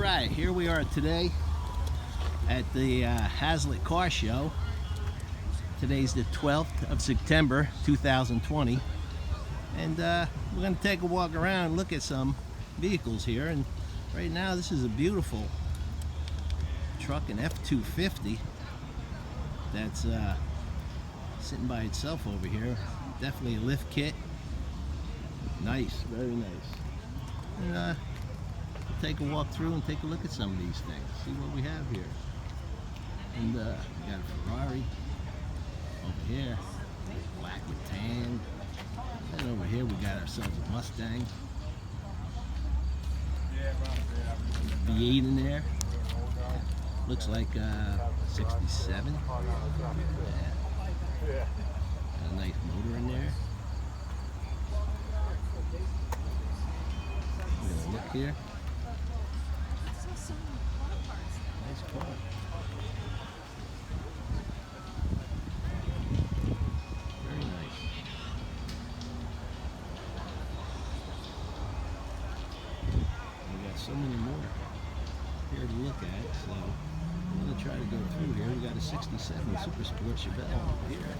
right, here we are today at the Hazlitt Car Show. Today's the 12th of September 2020, and we're going to take a walk around and look at some vehicles here. And right now this is a beautiful truck, an F-250 that's sitting by itself over here. Definitely a lift kit. Nice, very nice. And we'll take a walk through and take a look at some of these things, see what we have here. And we got a Ferrari over here, black with tan. And over here we got ourselves a Mustang. V8 in there. Looks like 67. Yeah. Got a nice motor in there. We're gonna look here. Nice car. Very nice. We got so many more here to look at, so I'm going to try to go through here. We got a 67 Super Sport Chevelle over here.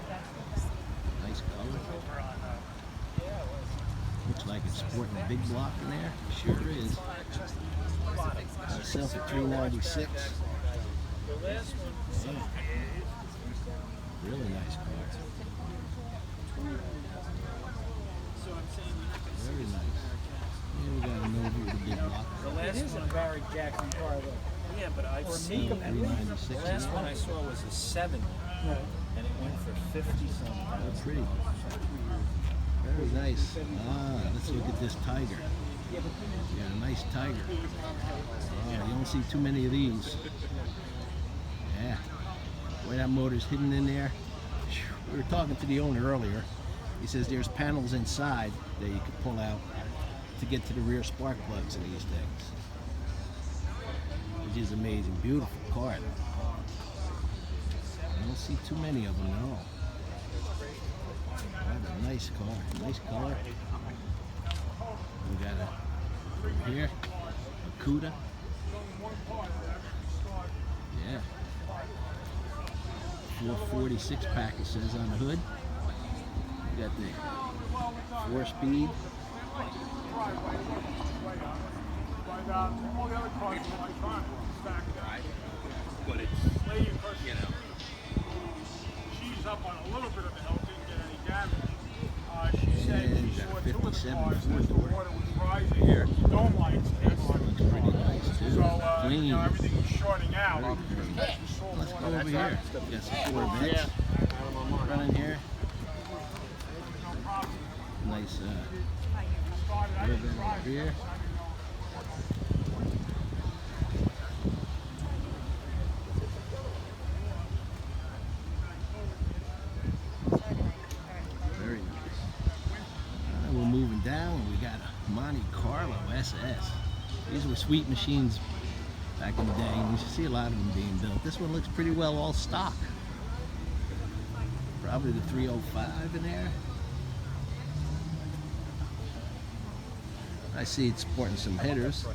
Nice color. Looks like it's sporting a big block in there. Sure is. Sells at $396. Yeah. Really nice car. Very nice. Here we got a Nova with a big block. It is a Barrett Jackson car though. Yeah, but I've seen it. The last one I saw was a 7, and it went for 50 something. That's pretty. Very nice. Let's look at this Tiger. Yeah, a nice Tiger. You don't see too many of these. Yeah. Boy, that motor's hidden in there. We were talking to the owner earlier. He says there's panels inside that you can pull out to get to the rear spark plugs in these things. Which is amazing. Beautiful car. I don't see too many of them at all. What a nice car. Nice color. We got a here, a Cuda. Yeah. 446 pack it says on the hood. We got the 4-speed. But it's, you know, she's up on a little bit of a hill, didn't get any damage. She said she saw 2 of the cars as the water was rising. Here. Dome lights came on. Looks pretty nice too. So, Clean. you know, everything was shorting out. Let's go over here. We got some Corvettes running here. Nice Corvette over here. Very nice. We're moving down and we got a Monte Carlo SS. These were sweet machines back in the day, and you see a lot of them being built. This one looks pretty well all stock. Probably the 305 in there. I see it's sporting some headers. See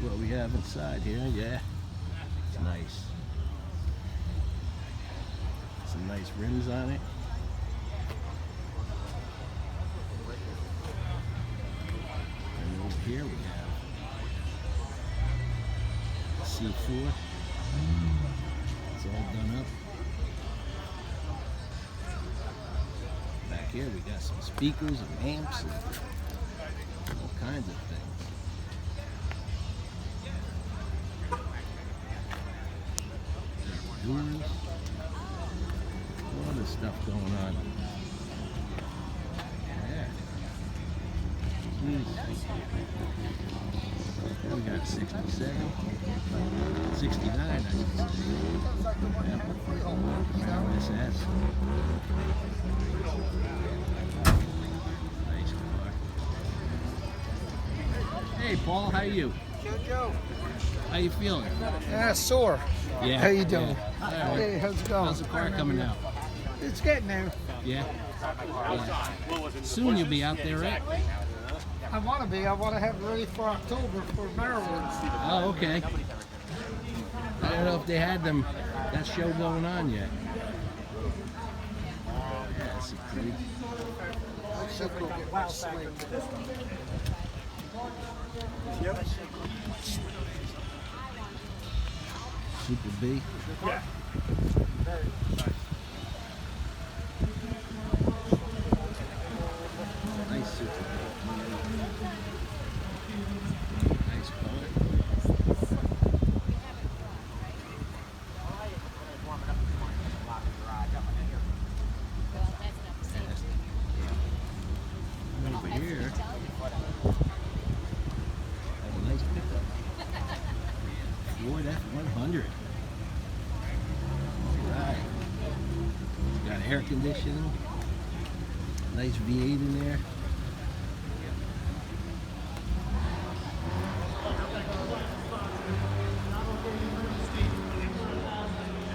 what we have inside here. Yeah, it's nice. Some nice rims on it. And over here we have C4. It's all done up. Back here we got some speakers and amps and all kinds of things. Doors. All this stuff going on. Yeah. We got 67, 69, I should say. Yeah. SS. Nice car. Hey Paul, how are you? Good, Joe. How you feeling? Yeah, sore. Yeah. How you doing? Yeah. All right. Hey, how's it going? How's the car coming out? It's getting there. Yeah. Soon you'll be out there, right? I want to be. I want to have it ready for October for Maryland. Oh, okay. I don't know if they had them that show going on yet. Yeah, that's a pretty. I should go get my slate. Super B. Yeah. Nice Super B. Nice color. Over here, have a nice pickup. Ford F-100. Alright. Got air conditioning. Nice V8 in there.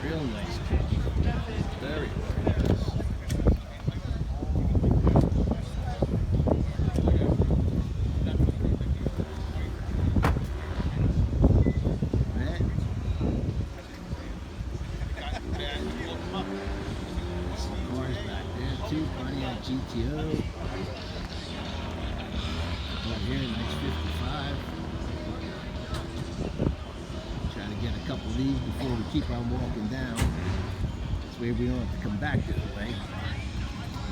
Real nice truck. Very, very nice. Right. Some cars back there too. Pontiac GTO. Over here, nice 55. Try to get a couple of these before we keep on walking down. This way we don't have to come back this way.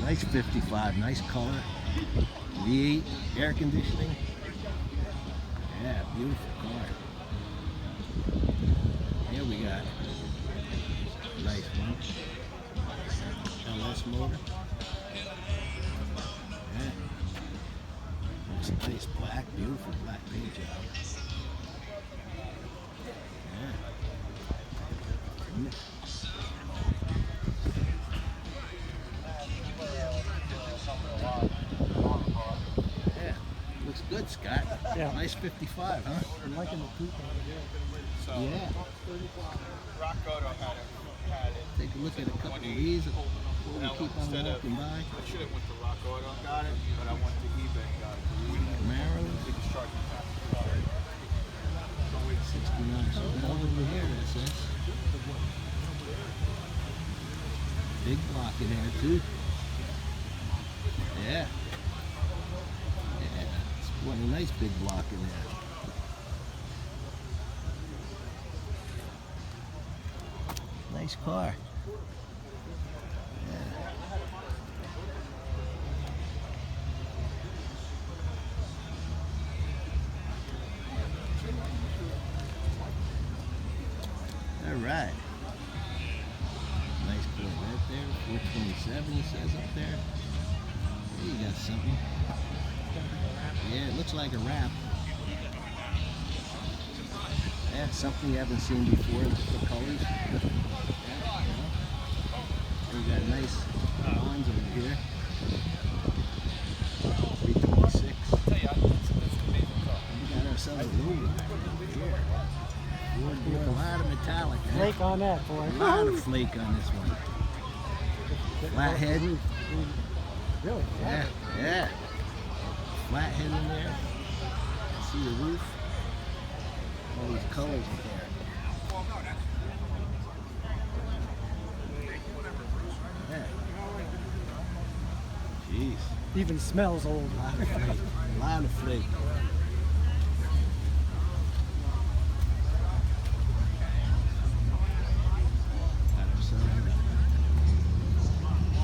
Nice 55, nice color. V8, air conditioning. Yeah, beautiful car. Here we got a nice one. LS motor. Yeah. Looks nice black, beautiful black paint job. Yeah. Yeah. Looks good, Scott. Yeah. Nice 55, huh? I'm liking the coupe over here. Yeah. Rock Auto had it. Take a look at a couple of these before we keep on walking by. I should have went to Rock Auto, got it, but I went to eBay and got it. Camaros, They just charged me tax. 69. So now over here, it says. Big block in there, too. Yeah. Yeah. It's one a nice big block in there. Nice car. Yeah. All right. Nice Corvette there. 427 it says up there. There you got something. Yeah, it looks like a wrap. Yeah, something you haven't seen before. The colors. Yeah, we got nice bonds over here. 326. We got ourselves a Rover over here. Ford doing a lot of metallic. Huh? Flake on that, boy. A lot of flake on this one. Flathead. Really? Yeah, yeah. Flathead in there. See the roof. All these colors in there. Yeah. Jeez. Even smells old. A lot of flake. A lot of flake. Got ourselves a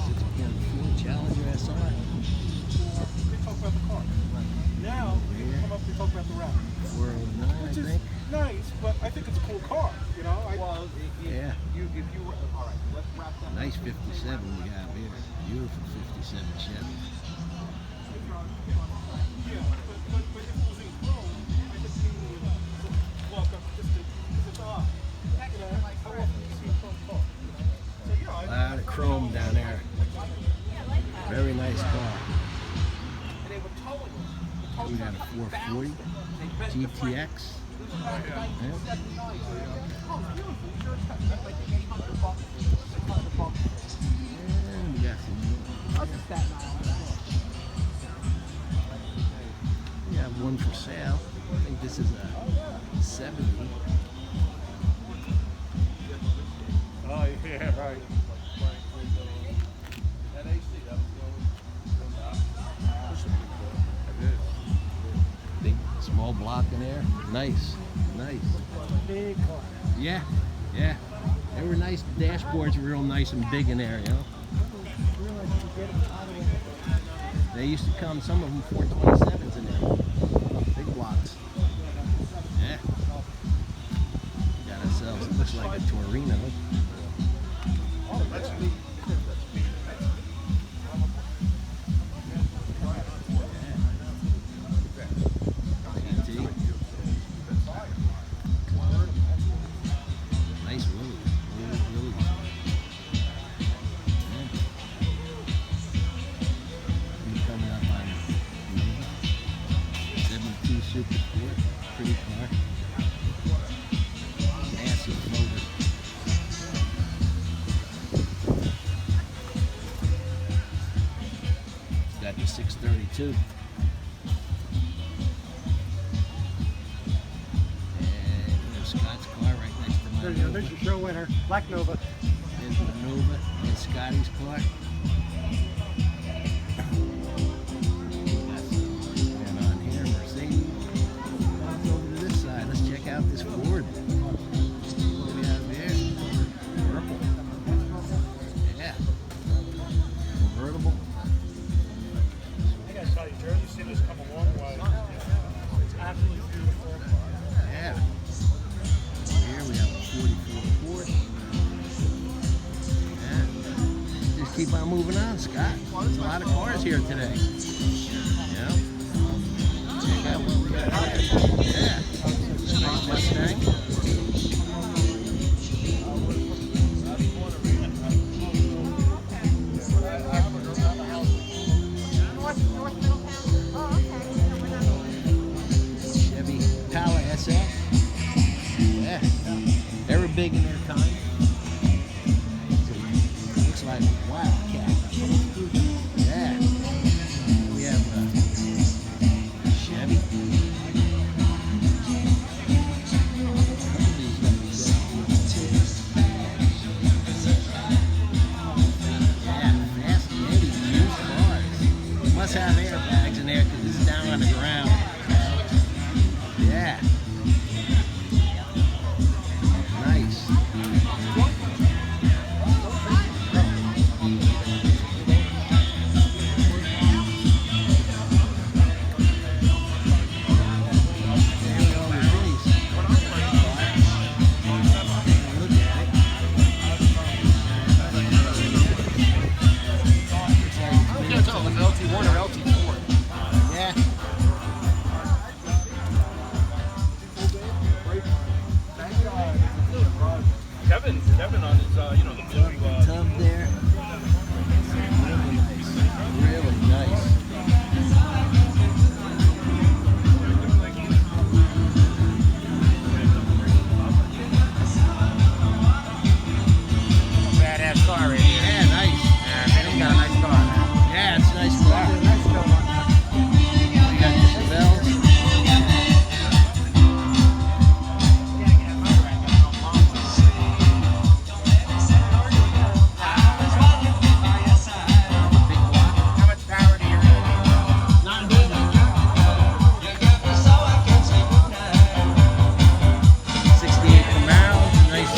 6.4 Challenger SR. They talk about the car. Now, they come up and talk about the wrap. 409, I Which is think. nice, but I think it's a cool car, you know? Well, Yeah. all right, let's wrap that. Nice 57 we got here. Beautiful 57 Chevy. Yeah, but if it was in chrome, I just mean walk up just to, because it's off. You know, how often do you see a chrome car? So, you know, A lot of chrome down there. Very nice car. And they were towing them. We got a 440 GTX. Yeah. And we got some more. one for sale. I think this is a 70. Oh, yeah, right. Big, small block in there. Nice, nice. Big car. Yeah, yeah. They were nice. The dashboards were real nice and big in there, you know. They used to come, some of them 427s in there. Big blocks. Yeah. Got ourselves, it looks like a Torino. Nice Willys. Willys. Coming up on Nova. 72 Super Sport. Pretty car. Massive motor. Got the 632. And there's Scott's car right next to There mine. you go. There's your show winner, Black Nova. There's the Nova and Scotty's car. And on here, Mercedes. Let's over to this side. Let's check out this Ford. What do we have here? Purple. Yeah. Convertible. I gotta tell you, Jersey City's come a long way. It's absolutely beautiful. Yeah. Here we have a 44 Porsche. Yeah. Just keep on moving on, Scott. There's a lot of cars here today. Yeah. Check out what we got here. Yeah. Nice Mustang. Chevy Impala SF. Yeah. They were big in their time. Looks like a Wildcat. Yeah. We have Chevy. Yeah, Fast Eddie, used cars. Must have airbags in there because it's down on the ground. Yeah. Nice. There we go with Vinny's. Look at it. I can't tell if it's LT1 or LT4. Yeah. Kevin on his, the blue, Tub there. Really nice. Really nice. Badass car right here. Yeah, nice. He's got a nice car. Yeah, it's a nice car. We got the Chevelles. Big block. How much power do you really Not good. 68 Camaro. Nice.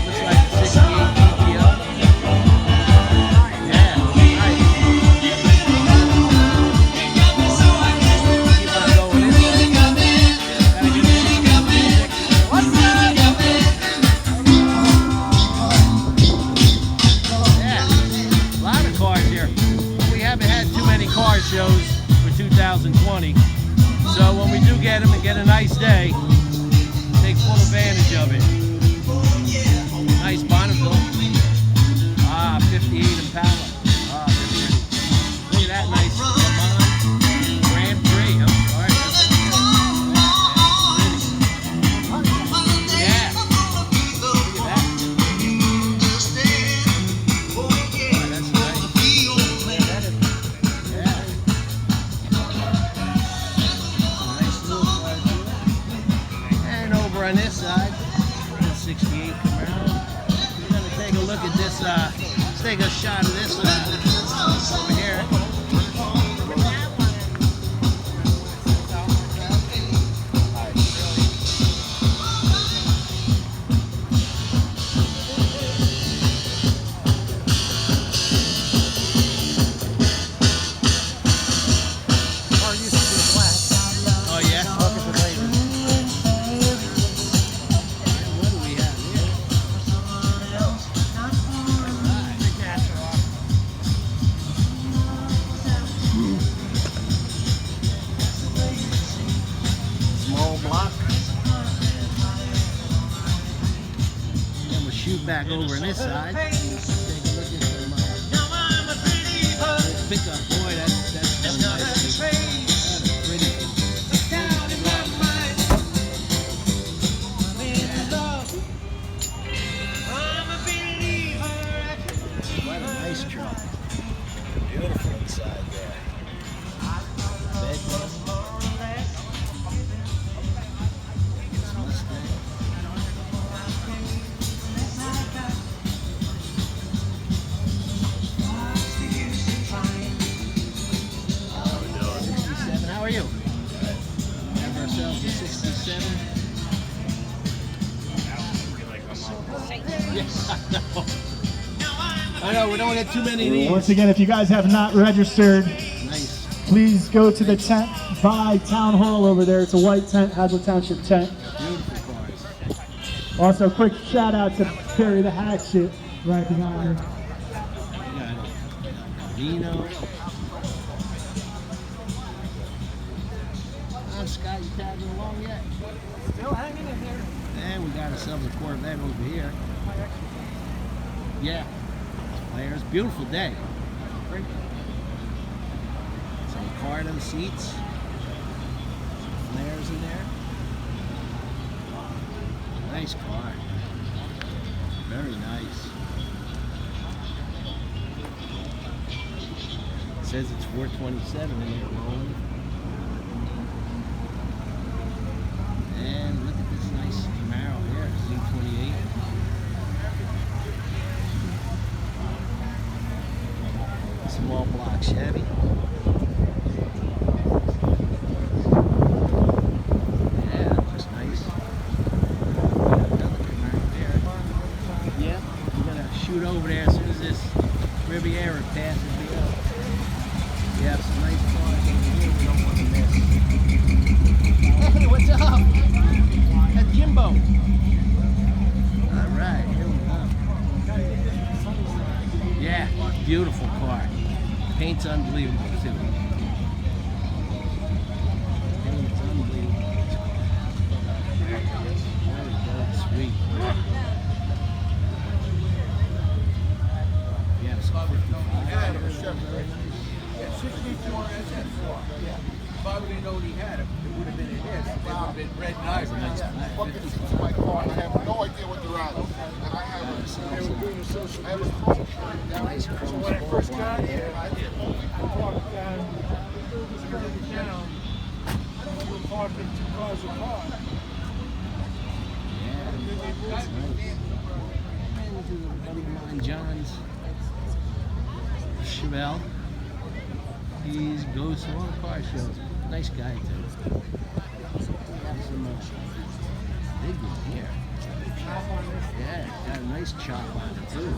Looks like a 68 GTO. Yeah, nice. Keep on going in there. Gotta do Yeah, a lot of cars here. We haven't had too many car shows for 2020. So when we do get them and get a nice day, take full advantage of it. Nice Bonneville. 58 Impala. They're pretty. Look at that nice Le Mans Grand Prix. I'm sorry. Yeah. Look at that. Boy, that's nice. Yeah. on this side. The 68 Camaro. We're gonna take a look at this. Let's take a shot of this over here. Oh yeah. What do we have here? Small block. And we'll shoot back over on this side. Take a look at some pickup. Boy, that's nice. That's pretty. What a nice truck. Beautiful inside there. Bedroom. It's Mustang. How are you? Have ourselves a 67. Yes, I know, we don't get too many of these. Once again, if you guys have not registered, Nice. please go to the tent by Town Hall over there. It's a white tent, Hazlet Township tent. Beautiful cars. Also, quick shout out to Perry the Hatchet right behind her. We got Vino. Scott, you tagging along yet? Still hanging in there. And we got ourselves a Corvette over here. Yeah. Flares. Beautiful day. Some Cardo seats. Some flares in there. Nice car. Very nice. It says it's 427 in there rolling. And look at this nice Camaro here, Z28. Small block Chevy. Yeah, that looks nice. Another Camaro there. Yeah, we're gonna shoot over there as soon as this Riviera passes me up. We have some nice cars over here we don't want to miss. Hey, what's up? That's Jimbo. All right, here we go. Yeah, beautiful car. Paint's unbelievable too. Paint's unbelievable. Very sweet. Yeah, some 55. If I would have known he had it, it would have been in his. It would have been red and ivory. Buckets into my car. I have no idea what they're at. And I have a chrome shirt. Nice chrome When I first got sport here, I parked down, down. We were parking 2 cars apart. Yeah, that's nice. And this is a buddy of mine, John's Chevelle. He goes to all the car shows. Nice guy too. Have some big one here. Yeah, got a nice chop on it too.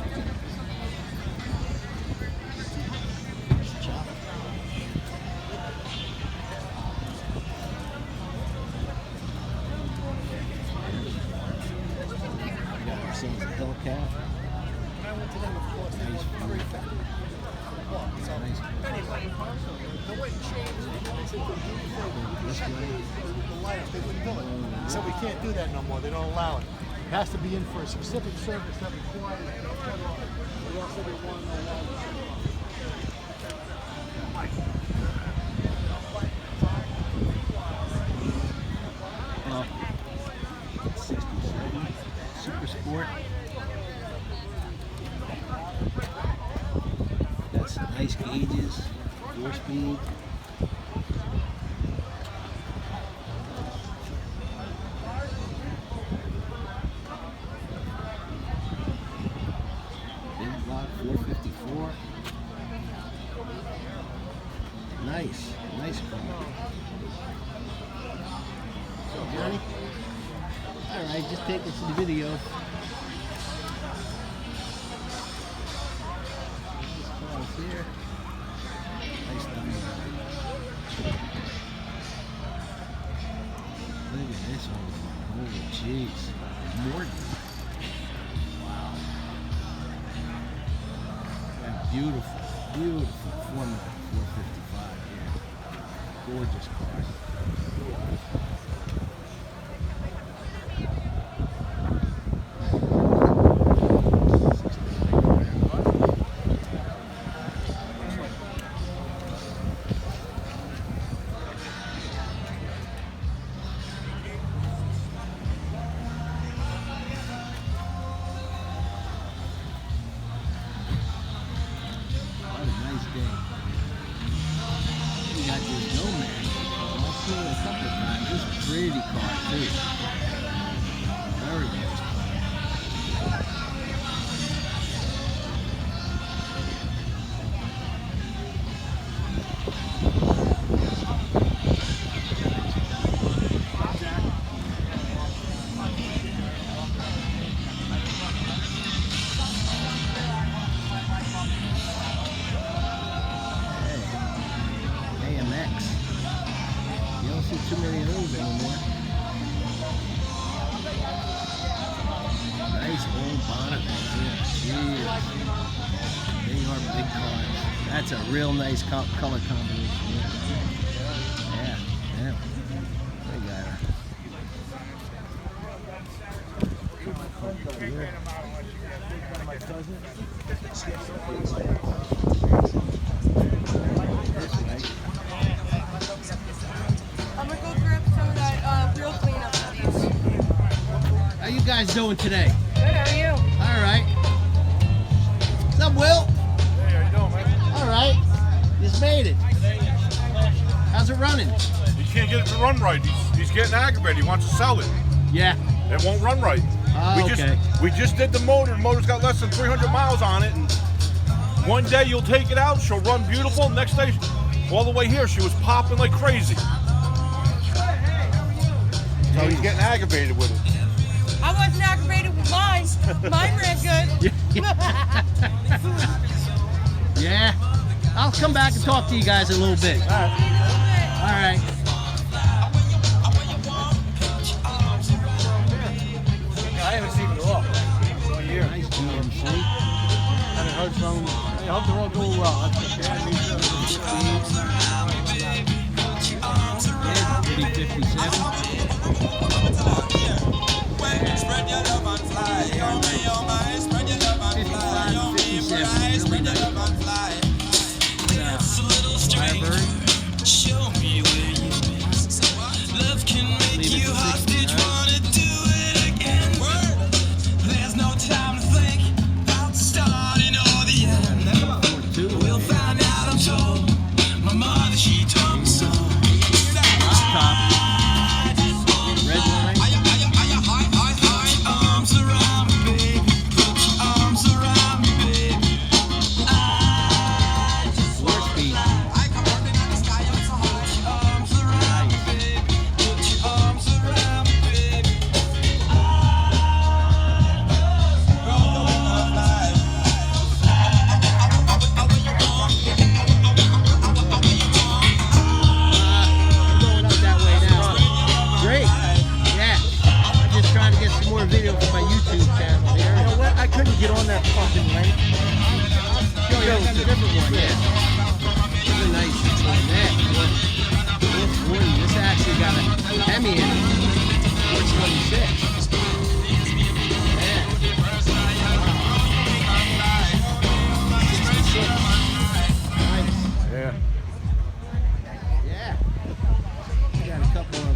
Nice chop. We got ourselves a Hellcat. Nice view. Nice. This way. So we can't do that no more. They don't allow it. It has to be in for a specific service that requires it. Or else they won't allow it. Oh, 67 Super Sport. Got some nice gauges, 4-speed. Nice. Nice car. So, Johnny? Alright, just take us to the video. This car's here. Nice done. Look at this one. Holy jeez. Morton. Wow. That beautiful, beautiful Formula 455 here. Gorgeous car. What a nice day. We got this Nomad. I've seen it a couple of times. This is a pretty car too. Very nice car. AMX. You don't see too many of those anymore. Nice old bonnet right here. Jeez. They are big cars. That's a real nice color combination. Yeah, yeah. They got her. This way. I'm gonna go grab some of that real cleanup, please. How you guys doing today? Good, how are you? All right. What's up, Will? Hey, how you doing, man? All right. Just made it. How's it running? He can't get it to run right. He's getting aggravated. He wants to sell it. Yeah. It won't run right. Oh, okay. We just did the motor. The motor's got less than 300 miles on it. And one day you'll take it out. She'll run beautiful. Next day, all the way here, she was popping like crazy. So he's getting aggravated with it. I wasn't aggravated with mine. Mine ran good. Yeah. I'll come back and talk to you guys in a little bit. All right. I haven't seen it all. All year. Nice GMC. Haven't heard from him. I hope they're all doing well. That's okay. There's the 57. Spread your love and fly. Oh my, spread your love and fly. Oh my, spread your love and fly. Dance a little stranger. Show me where you've been. Love can make you hostage. Wanna do it again. There's no time to think about the starting or the end. We'll find out, I'm told. My mother, she told me so. Top. Red line. Arms around me, baby. Put your arms around me, baby. I just 4-speed. I come running in the sky, I'm so high. Put your arms around me, baby. Put your arms around me, baby. I roll the life. I'm going up that way now. Great. Yeah. I'm just trying to get some more video for my YouTube channel here. You know what? I couldn't get on that fucking link. Show you, I got a different one. Yeah. This is a nice one. That. 440. This actually got a Hemi in it. 426. Yeah. 66. Nice. Yeah. Yeah. We got a couple of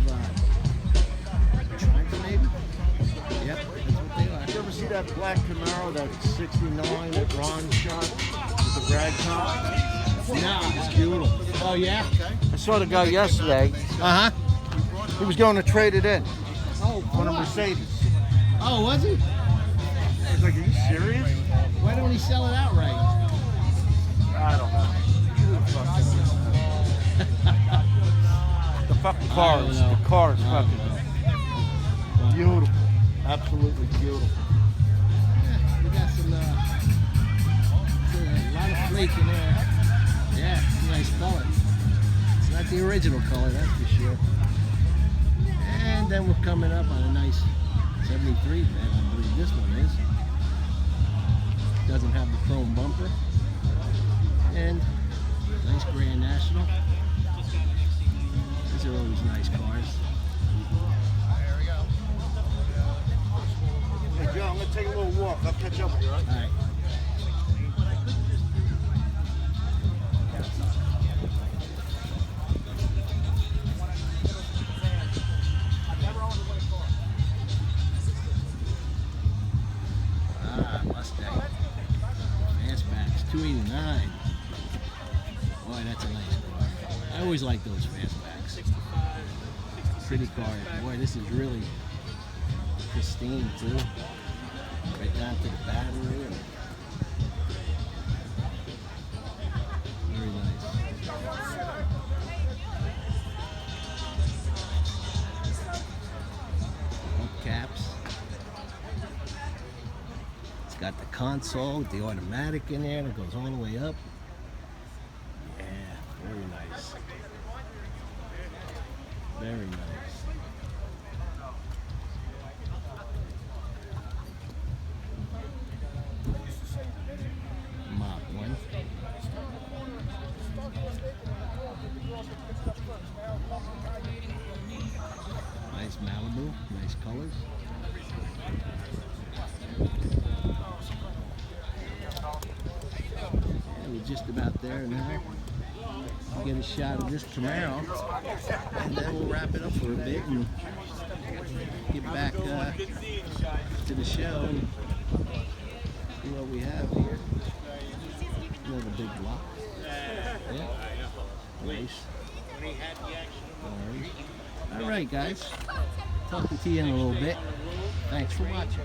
Triumphs maybe? Yep, that's what they are. You ever see that black Camaro, that 69 that Ron shot with the rag top? Nah, it's beautiful. Oh yeah? I saw the guy yesterday. Uh-huh. He was going to trade it in Oh, on a cool. Mercedes. Oh, was he? I was like, are you serious? Why don't he sell it outright? I don't know. Who the fuck knows? fucking cars. know. The cars, I fucking don't know. beautiful. Absolutely beautiful. Yeah, we got some, a lot of flake in there. Yeah, it's a nice color. It's not the original color, that's for sure. And then we're coming up on a nice 73 bed, I believe this one is. Doesn't have the chrome bumper. And nice Grand National. These are always nice cars. Hey, Joe, I'm gonna take a little walk. I'll catch up with you, all right? All right. Mustang. Fastbacks, 289. Boy, that's a nice car. I always like those fastbacks. City car. Boy, this is really pristine too. Right down to the battery. Very nice. Caps. It's got the console with the automatic in there that goes all the way up. Yeah, very nice. Very nice. Mach 1. Nice Malibu, nice colors. Yeah, we're just about there now. We'll get a shot of this Camaro, and then we'll wrap it up for a bit and get back to the show and see what we have here. Another big block. Yeah. Nice. All right, guys. Talking to you in a little bit. Thanks for watching.